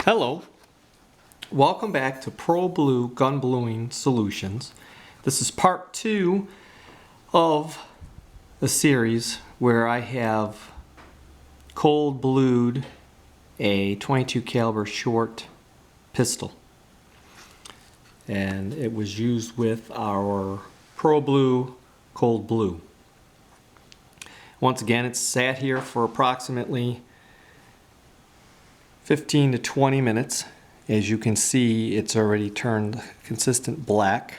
Hello, welcome back to Pro Blue Gun Bluing Solutions. This is part 2 of a series where I have cold blued a .22 caliber short pistol, and it was used with our Pro Blue Cold Blue. Once again, it's sat here for approximately 15 to 20 minutes. As you can see, it's already turned consistent black.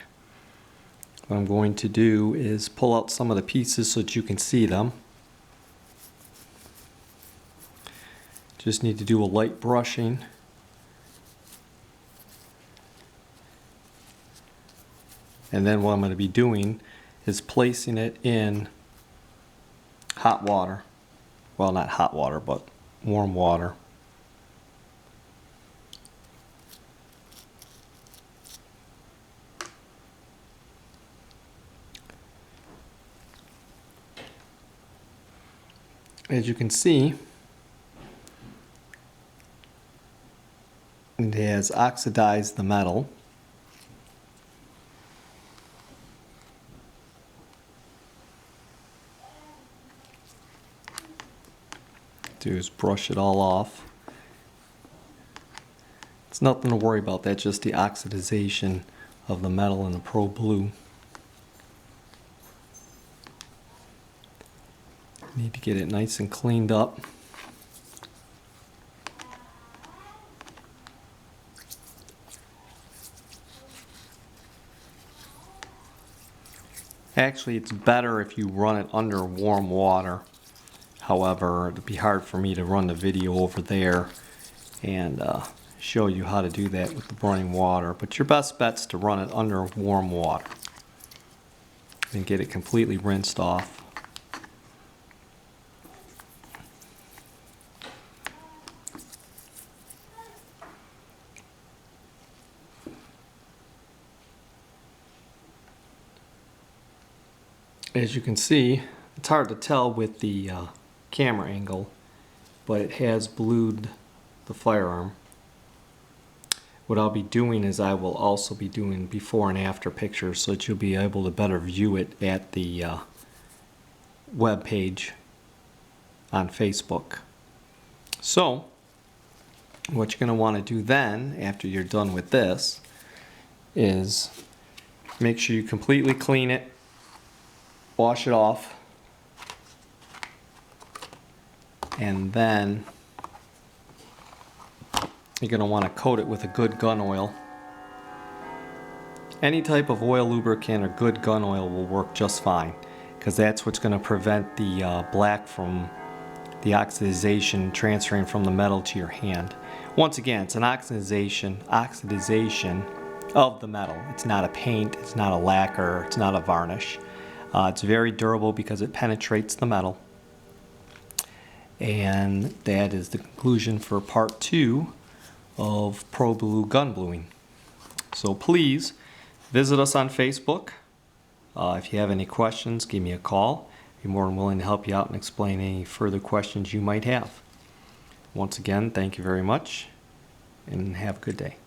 What I'm going to do is pull out some of the pieces so that you can see them. Just need to do a light brushing. And then what I'm going to be doing is placing it in hot water. Well, not hot water, but warm water. As you can see, it has oxidized the metal. Do is brush it all off. It's nothing to worry about, that's just the oxidization of the metal in the Pro Blue. Need to get it nice and cleaned up. Actually, it's better if you run it under warm water. However, it'd be hard for me to run the video over there and show you how to do that with the running water. But your best bet's to run it under warm water and get it completely rinsed off. As you can see, it's hard to tell with the camera angle, but it has blued the firearm. What I'll be doing is I will also be doing before and after pictures so that you'll be able to better view it at the web page on Facebook. So, what you're going to want to do then, after you're done with this, is make sure you completely clean it. Wash it off, and then you're going to want to coat it with a good gun oil. Any type of oil lubricant or good gun oil will work just fine, because that's what's going to prevent the black from the oxidization transferring from the metal to your hand. Once again, it's an oxidization of the metal. It's not a paint, it's not a lacquer, it's not a varnish. It's very durable because it penetrates the metal. And that is the conclusion for part 2 of Pro Blue Gun Bluing. So please visit us on Facebook. If you have any questions, give me a call. I'd be more than willing to help you out and explain any further questions you might have. Once again, thank you very much and have a good day.